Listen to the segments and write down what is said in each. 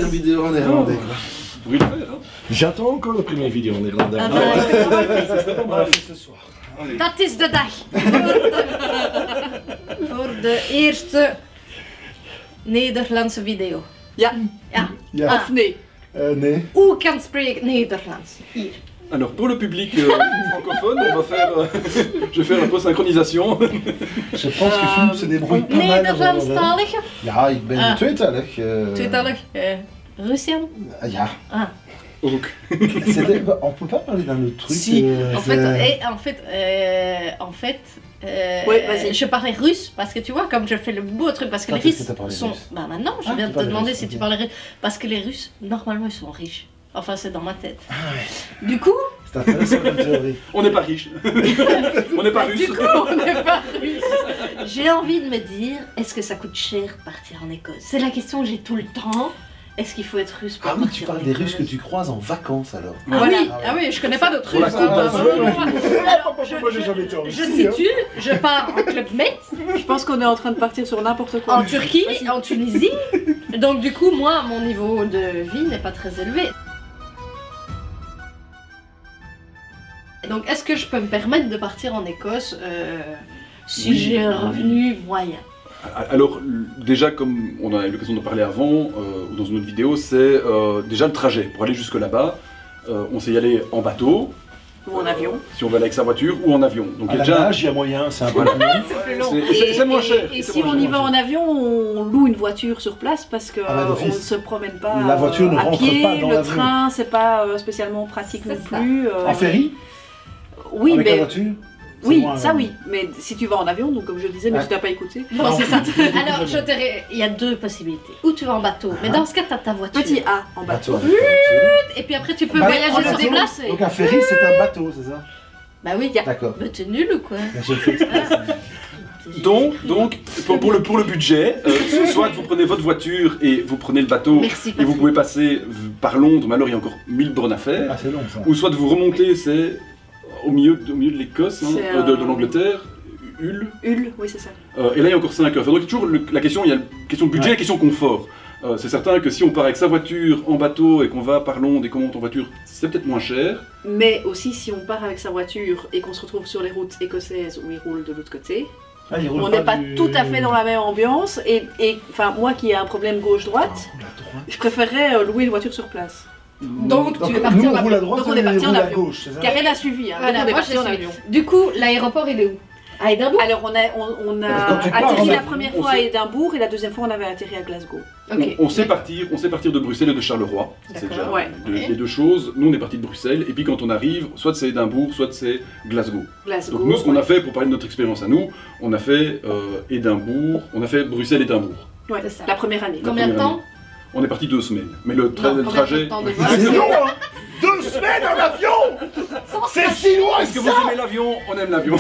une vidéo en néerlandais. Vous pourriez le faire, hein. J'attends encore le premier vidéo en néerlandais. Ah, On va le faire ce soir. Dat is de dag. Voor de eerste Nederlandse video. Ja. Ja. Ja. Of nee. Nee. Hoe kan spreekt Nederlands? Hier. Alors pour le public francophone, on va faire, je vais faire un peu synchronisation. Je pense que Philippe se débrouille pas mal. Nederlandstalige? Ja, ik ben tweetalig. Tweetalig? Russian? Ja. Ah. Donc. On peut pas parler d'un autre truc. Si, en fait, Ouais, vas-y. je parlais russe parce que tu vois, comme je fais le beau truc, parce que Quand les est-ce que Russes t'as parlé sont. russe? Bah maintenant, je Ah, viens tu de te parles demander russe, si tu ok. parlais russe. Parce que les Russes, normalement, ils sont riches. Enfin, c'est dans ma tête. Ah ouais. Du coup, C'est intéressant comme théorie. On n'est pas riche. On n'est pas russe. du coup, on n'est pas russe. J'ai envie de me dire, est-ce que ça coûte cher de partir en Écosse? C'est la question que j'ai tout le temps. Est-ce qu'il faut être russe pour Ah oui, partir tu parles en des Écosse? Russes que tu croises en vacances alors. Voilà. Ah oui, je connais pas d'autres Pour la Russes. Côte hein. d'Azur. Moi j'ai jamais été en Je Russie. situe, je pars en Club Med, Je pense qu'on est en train de partir sur n'importe quoi. en Turquie, en Tunisie. Donc du coup, moi, mon niveau de vie n'est pas très élevé. Donc est-ce que je peux me permettre de partir en Écosse si Oui. j'ai un revenu moyen? Alors déjà comme on a eu l'occasion de parler avant, ou dans une autre vidéo, c'est déjà le trajet. Pour aller jusque là-bas, on sait y aller en bateau, Ou en avion. si on veut aller avec sa voiture, ou en avion. Donc À il y a la déjà... nage, il y a moyen, c'est un peu Voilà. plus long. C'est plus long. C'est moins cher. Et c'est si moins on y cher. va en avion, on loue une voiture sur place parce que Ah bah, on d'office. ne se promène pas La voiture ne à rentre pied, pas dans le l'avion. train c'est pas spécialement pratique non C'est ça. plus. En ferry? Oui, Avec la mais voiture? C'est oui, moins, ça oui. Mais si tu vas en avion, donc comme je disais, mais Ouais. tu t'as pas écouté. Bon, c'est ça. Alors, il y a deux possibilités. Ou tu vas en bateau, mais dans ce cas, tu as ta voiture. Petit A en bateau. Bateau. Et puis après, tu peux Bah, en voyager, se bateau. déplacer. Donc un ferry, c'est un bateau, c'est ça? Bah oui, D'accord. mais t'es nul ou quoi? J'ai fait exprès. Donc pour le budget, soit vous prenez votre voiture et vous prenez le bateau Merci, et vous Patrick. pouvez passer par Londres, mais alors il y a encore 1000 bornes à faire. Ah, c'est long ça. Ou soit vous remontez, c'est au milieu de l'Écosse, hein, C'est, de l'Angleterre, Hull, Hull, oui c'est ça. et là il y a encore 5 heures. Donc il y a toujours la question, il y a la question budget et la question confort. C'est certain que si on part avec sa voiture en bateau et qu'on va par Londres et qu'on monte en voiture, c'est peut-être moins cher. Mais aussi si on part avec sa voiture et qu'on se retrouve sur les routes écossaises où il roule de l'autre côté, Ah, il roule on n'est pas du- tout à fait dans la même ambiance et enfin moi qui ai un problème gauche-droite, Ah, la droite. je préférerais louer une voiture sur place. Donc, Donc, tu es parti nous, en on roule à avion. droite, Donc, on est parti en roule à avion. gauche, c'est ça? Car elle a suivi, hein. Voilà, donc on est moi, parti je en suis- avion. Du coup, l'aéroport, il est où? À Édimbourg? Alors on a Quand tu pars en atterri la avion, première on fois à sait- Édimbourg et la deuxième fois on avait atterri à Glasgow. Ok. On sait partir de Bruxelles et de Charleroi. C'est D'accord, déjà ouais. les deux choses. Nous on est parti de Bruxelles et puis quand on arrive, soit c'est Édimbourg, soit c'est Glasgow. Glasgow. Donc nous, ce qu'on ouais. a fait, pour parler de notre expérience à nous, on a fait Édimbourg, on a fait Bruxelles-Édimbourg. Ouais, C'est ça. la première année. La Combien de première temps? année. On est parti 2 semaines. Mais le, Non, combien de trajet... temps de Ah, vol? c'est long, hein! 2 semaines en avion! C'est si loin Est-ce que que vous ça! aimez l'avion? On aime l'avion.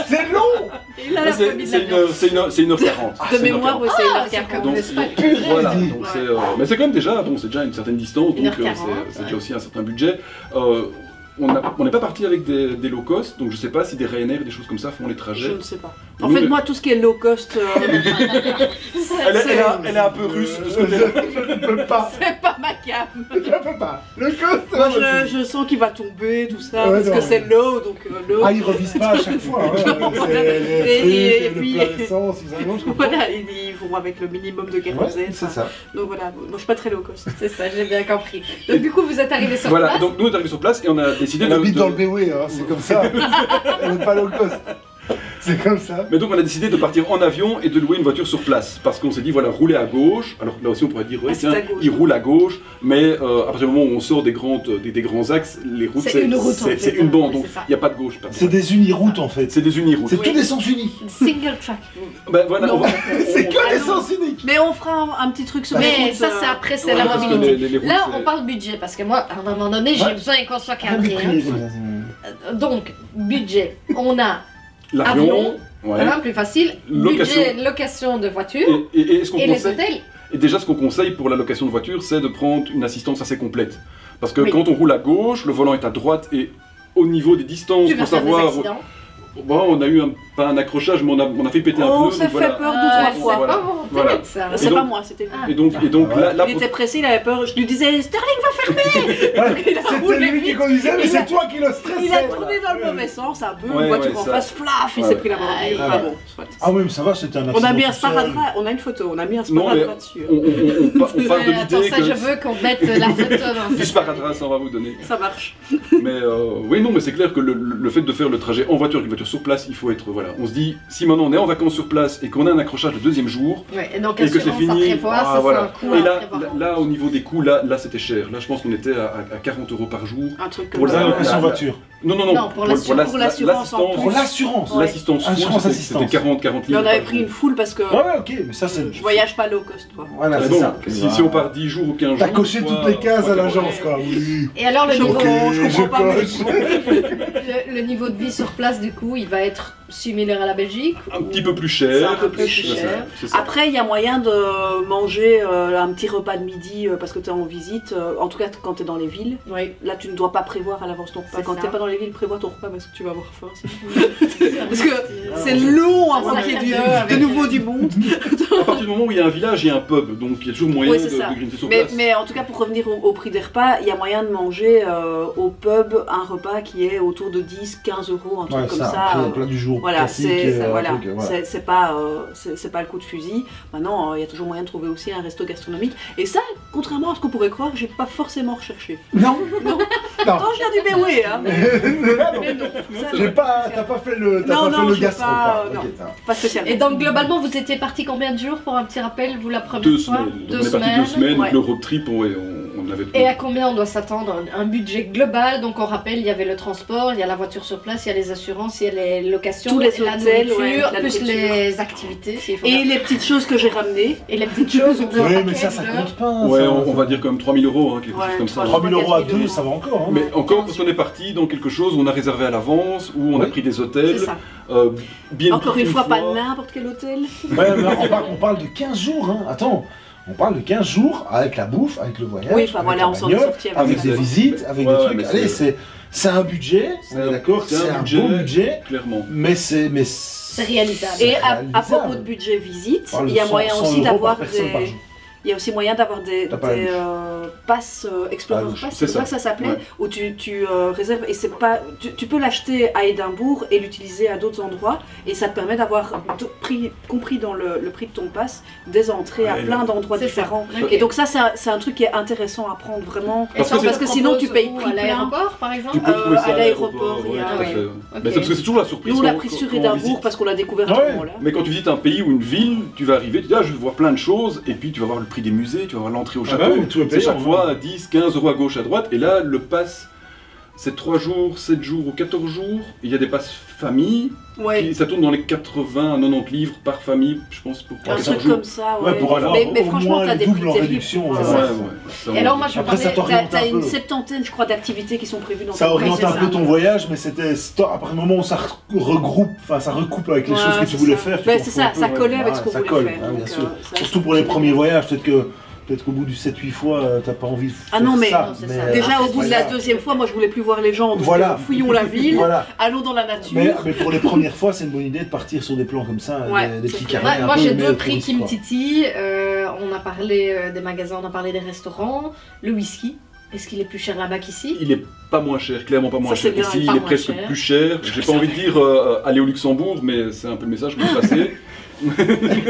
C'est long! Et là, la C'est phobie de l'avion. c'est 1h40. Ah, De c'est mémoire, ouais, c'est c'est 1h40. comme Donc, l'Espagne. Voilà, Purée. donc c'est, mais c'est quand même déjà, bon, c'est déjà une certaine distance, donc 1h40, c'est ouais. déjà aussi un certain budget. On n'est pas parti avec des low cost, donc je sais pas si des Ryanair et des choses comme ça font les Je trajets. ne sais pas. En Nous, fait, le- moi, tout ce qui est low cost, Elle est un peu russe de ce côté-là. Je ne peux pas! c'est pas ma cam. Je peux pas! Le cost, Moi, je sens qu'il va tomber, tout ça, Ouais, parce non, que c'est mais- low, donc low. Ah, ils revisent pas à chaque fois, hein. C'est Et les trucs, puis- le plein d'essence, ils en ont, je comprends. Voilà, ils vont avec le minimum de Ouais, kérosène. c'est enfin, ça. Donc voilà, moi je suis pas très low cost. C'est ça, j'ai bien compris. Donc du coup, vous êtes arrivé sur Voilà, place. donc nous on est arrivés sur place et on a décidé Elle de... habite dans le BW, hein, c'est comme ça. Elle n'est pas low cost. C'est comme ça. Mais donc on a décidé de partir en avion et de louer une voiture sur place, parce qu'on s'est dit voilà, rouler à gauche, alors là aussi on pourrait dire ouais, Ah, c'est tiens, à gauche. il roule à gauche, mais à partir du moment où on sort des grands axes, les routes C'est une route, en c'est fait, une bande, oui, donc c'est ça. il n'y a pas de gauche, pas de C'est droite. des uniroutes en fait. C'est des uniroutes. C'est Oui. tous des sens uniques. Single track. Ben voilà, Non. C'est que des Ah, non. sens uniques. Mais on fera un petit truc sur les Mais routes, ça, c'est après, c'est ouais, la parce que mobilité. les routes, Là, c'est- on parle budget, parce que moi, à un moment donné, j'ai Ouais. besoin qu'on soit Ah, mais cadré. priez, hein. Donc, budget, on a l'avion, avion, ouais. hein, plus facile, Location. budget, location de voiture, Et ce qu'on et les conseille, hôtels. et déjà ce qu'on conseille pour la location de voiture, c'est de prendre une assistance assez complète. Parce que Oui. quand on roule à gauche, le volant est à droite et au niveau des distances, Tu vas pour faire des savoir accidents. Bon, on a eu pas un accrochage, mais on a fait péter un Oh, pneu. ça donc fait voilà. peur 2-3 fois. Voilà. Voilà. Ça. C'est donc- pas moi, c'était lui. Et donc Ah, là, Il était pressé, il avait peur. Je lui disais Sterling va fermer. Ouais, Il a roulé C'était lui qui vite. conduisait, mais Il a- c'est toi qui le stressais. Il a tourné dans le mauvais sens, un peu, Ouais, une voiture ouais, en ça. face, flaf, il Ouais. s'est pris la bordure. Ah, Ah ouais. bon, soit. Ah oui, mais ça va, c'était un accident. On a mis un tout seul. sparadrap, on a une photo, on a mis un Non, mais sparadrap dessus. on part de Attends, l'idée ça, je que veux qu'on mette la photo dans du cette sparadrap, ça on va vous donner. Ça marche. Mais oui, non, mais c'est clair que le fait de faire le trajet en voiture avec une voiture sur place, il faut être voilà. On se dit, si maintenant on est en vacances sur place et qu'on a un accrochage le deuxième jour Ouais, et donc et que c'est assurance à fini, prévoir, ça voilà. c'est un coût Et à là, prévoir. là, au niveau des coûts, là c'était cher. Là, je pense qu'on était à 40 € par jour. Un truc Pour comme La la- ça. location voiture. Non, Non, pour l'assurance en l'assistance. Pour l'assurance. Ouais. L'assistance, Assurance c'était assistance. 40 Mais livres. on avait par pris jour. une foule parce que Ouais, ouais, ok, mais ça c'est. je voyage pas low cost, toi. Voilà, Mais c'est bon, ça. si on part 10 jours ou 15 jours. T'as coché soit- toutes les cases à soit- l'agence, quoi. Oui. Et alors le Je niveau, comprends. je comprends pas, mais coche. le niveau de vie sur place, du coup, il va être similaire à la Belgique. Un petit peu plus cher. C'est un peu plus C'est ça, cher. c'est ça. Après, il y a moyen de manger un petit repas de midi parce que tu es en visite, en tout cas quand tu es dans les villes. Oui. Là, tu ne dois pas prévoir à l'avance ton repas. C'est Quand ça. tu n'es pas dans les villes, prévois ton repas parce que tu vas avoir faim. Parce que c'est long avant Ça qu'il y ait vient de avec- nouveau du monde. À partir du moment où il y a un village, il y a un pub, donc il y a toujours moyen Oui, de c'est ça. grignoter sur Mais, place. mais en tout cas, pour revenir au prix des repas, il y a moyen de manger au pub un repas qui est autour de 10-15 €, un truc Ouais, comme ça, ça. après, plat du jour. Voilà, classique, c'est un voilà, truc, voilà. c'est pas le coup de fusil. Maintenant, il y a toujours moyen de trouver aussi un resto gastronomique. Et ça, contrairement à ce qu'on pourrait croire, j'ai pas forcément recherché. Non, Non. non. Quand je viens du Béoué, hein. Mais non. Ça, J'ai pas, t'as pas fait le, t'as Non, pas non, fait le j'ai gastro, pas, quoi. non. Ok, ça. pas spécialement. Et donc globalement, vous étiez parti combien de jours pour un petit rappel, vous la première 2 fois semaines. Donc, on est parti 2 semaines, ouais. donc le road trip, on avait Et à combien on doit s'attendre? Un budget global, donc on rappelle, il y avait le transport, il y a la voiture sur place, il y a les assurances, il y a les locations, Tous les la hôtels, nourriture, ouais, la plus nourriture. les activités. s'il faut Et faire. les petites choses que j'ai ramenées. Et les petites choses, on veut un Oui, mais paquet ça de- compte pas. Ouais, ça, on va dire quand même 3 000 €, hein, quelque Ouais, chose comme ça. 3 3 000 € à 4 000 deux, ça va encore. Hein. Mais encore, parce qu'on est parti dans quelque chose où on a réservé à l'avance, où on a Oui. pris des C'est hôtels, ça. bien Encore une fois, pas n'importe quel hôtel. Ouais, mais on parle de 15 jours, hein. Attends. On parle de 15 jours avec la bouffe, avec le voyage, Oui, enfin, avec voilà, la on s'en est bagnole, sorti avec avec ça. des visites, avec Ouais, des ouais, trucs. mais Allez, c'est un budget, C'est on est un- d'accord, c'est un c'est un budget. beau budget, clairement. mais c'est C'est réalisable. Et C'est à réalisable. propos de budget visite, On parle il de y a 100 moyen 100 aussi € d'avoir par personne par des. jour. Il y a aussi moyen d'avoir des T'as pas la douche. passes Explorer Ah, Pass, c'est c'est ça. ça que ça s'appelait, Ouais. où tu réserves et c'est pas, tu peux l'acheter à Édimbourg et l'utiliser à d'autres endroits et ça te permet d'avoir compris dans le prix de ton pass des entrées à Ouais, plein d'endroits c'est ça. différents. Ok. Et donc ça c'est un truc qui est intéressant à prendre vraiment Et Parce ça, que on parce le que sinon tu propose payes où, prix à plein. l'aéroport, par exemple. Tu peux trouver ça à l'aéroport, il y a- tout à fait. Ok. Mais c'est parce que c'est toujours la surprise. Nous on l'a quand- pris quand sur on Édimbourg visite. parce qu'on l'a découvert à Ouais. ce moment-là. Mais quand tu visites un pays ou une ville, tu vas arriver, tu dis ah je vais voir plein de choses, et puis tu vas voir le prix des musées, tu vas voir l'entrée au Ah château, bah oui, mais tout est c'est payant, chaque fois 10, 15 € à gauche, à droite, et là le pass c'est 3 jours, 7 jours ou 14 jours, il y a des passes famille, Ouais. ça tourne dans les 80 à 90 livres par famille, je pense pour Un 14 truc jours. comme ça, Ouais, pour avoir mais au franchement, moins t'as le des double prix en terribles. réduction, pour ouais. ça. Ouais, ouais, ça, Et alors moi je Après, ça parlais... t'oriente T'as un une peu. septantaine, je crois, d'activités qui sont prévues dans Ça ton oriente c'est un ça. peu ton voyage, mais c'était après un moment où ça regroupe, enfin ça recoupe avec les Ouais, choses que tu c'est voulais ça. faire. tu Ouais, t'en c'est fous ça, un peu, ça ouais. collait avec ce Ouais, qu'on ça voulait colle, faire. ouais, donc, bien sûr. ça, Surtout pour les premiers voyages, peut-être qu'au bout du 7-8 fois, t'as pas envie de faire Ah non, mais- ça. Non, c'est ça. Déjà au bout de la voilà. deuxième fois, moi je voulais plus voir les gens, donc Voilà. fouillons la ville, Voilà. allons dans la nature. Mais pour les premières fois, c'est une bonne idée de partir sur des plans comme ça, Ouais, des c'est petits clair. carrés. Moi, un peu, j'ai mais deux pour prix qui me l'histoire. titillent. On a parlé des magasins, on a parlé des restaurants. Le whisky, est-ce qu'il est plus cher là-bas qu'ici? Il est pas moins cher, clairement pas moins Ça, c'est cher. bien, Ici, il est il pas est moins presque cher. plus cher. J'ai pas envie de dire aller au Luxembourg, mais c'est un peu le message que vous passez.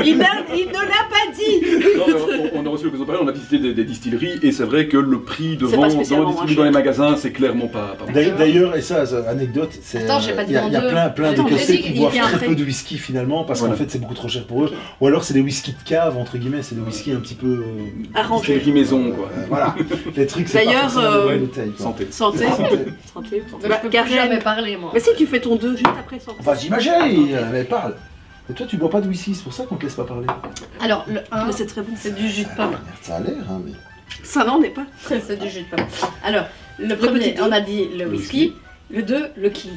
Il ne l'a pas dit. Non, mais on a reçu l'occasion de parler, on a visité des distilleries, et c'est vrai que le prix de C'est pas vente spécialement dans moins les magasins, c'est clairement pas moins cher. D'ailleurs, et ça, anecdote, c'est Attends, j'ai pas il y a dit en deux. plein Attends, d'Écossais j'ai dit qui qu'il boivent y a un très prix. peu de whisky finalement parce qu'en Voilà. fait c'est beaucoup trop cher pour eux. Ou alors c'est des whisky de cave entre guillemets, c'est des whisky un petit peu Arrangé. Distillerie maison, quoi. voilà, les trucs c'est pas D'ailleurs, forcément des bonnes bouteilles, quoi. Santé. Santé. Santé. Santé. Je peux plus Karen. jamais parler, moi. Mais si tu fais ton 2 juste après santé. Enfin j'imagine, mais parle. Et toi tu bois pas de whisky, c'est pour ça qu'on te laisse pas parler. Alors, le 1, Mais c'est très bon. c'est du jus de pomme. Merde, ça a l'air, hein, mais. Ça n'en est pas. C'est du jus de pomme. Alors, le premier, petit on a dit le whisky. Le 2, le kilt.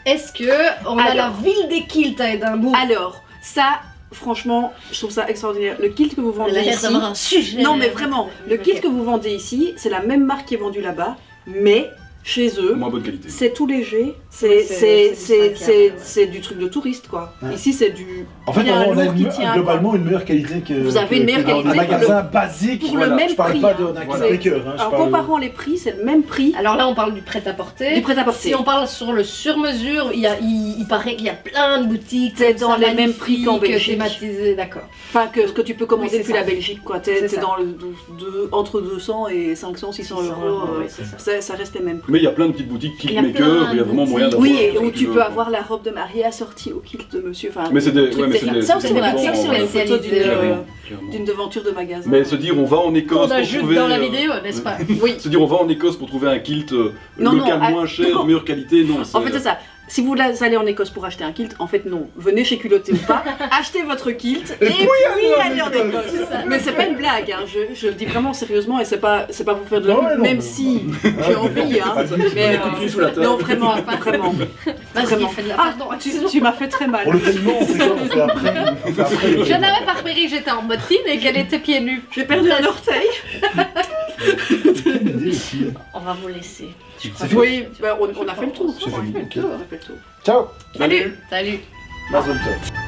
Est-ce que on a la Alors. ville des kilts à Édimbourg? Alors, ça, franchement, je trouve ça extraordinaire. Le kilt que vous Elle vendez a l'air ici. d'avoir un sujet. Non, mais vraiment, le Ok. kilt que vous vendez ici, c'est la même marque qui est vendue là-bas, mais chez eux, Moins bonne qualité. c'est tout léger, C'est du truc de touriste quoi. Ouais. Ici c'est du. En fait, bien on a lourd qui tient, globalement une meilleure qualité que. Vous avez une meilleure que dans qualité un magasin basique. pour Voilà. le même Je parle prix. pas hein. d'un kit Voilà. maker. Hein, je En parle- comparant les prix, c'est le même prix. Alors là, on parle du prêt-à-porter. Du prêt-à-porter. Si on parle sur le sur-mesure, il paraît qu'il y a plein de boutiques. C'est comme dans ça, les mêmes prix qu'en magnifiques, Belgique. thématisées, d'accord. Enfin, que ce que tu peux commander Oui, c'est depuis ça. la Belgique, quoi. C'est T'es ça. dans entre 200 et 500, 600 euros. oui, c'est ça. Ça reste les mêmes prix. Mais il y a plein de petites boutiques Il y a Kiltmaker plein où il y a de vraiment moyen boutiques. d'avoir. Oui, et où ce que tu veux, peux quoi. avoir la robe de mariée assortie au kilt de monsieur. Enfin, Mais c'est des. truc Ouais, mais c'est des. ça, c'est c'est des des boutiques vêtements, sur les photos clairement, clairement. d'une devanture de magasin. Mais se dire on va en Écosse On pour ajoute trouver. dans la vidéo, n'est-ce pas? Oui. Se dire on va en Écosse pour trouver un kilt Non, local non, moins cher, non. meilleure qualité, non. En fait, c'est ça. Si vous allez en Écosse pour acheter un kilt, en fait, non. Venez chez Culotté ou pas, achetez votre kilt et puis allez en Écosse. Mais c'est pas une blague, hein. Je le dis vraiment sérieusement et c'est pas pour faire de la Non, pub, ouais, non, même mais- si j'ai envie, hein. Mais Coup de pied sous la table. non, vraiment, pas vraiment. Vas-y, Vraiment. fais de la Ah, pardon. tu m'as fait très mal. Pour le paiement, on fait quoi? On fait après. On fait après le Je paiement. n'avais pas repéré que j'étais en bottine et qu'elle était pieds nus. J'ai perdu un orteil. Quelle idée aussi. On va vous laisser. Je crois. Oui, bah, on a fait le tour. J'ai fait le tour, ok. On a fait le tour. Ciao. Salut. Salut. Mazel tov.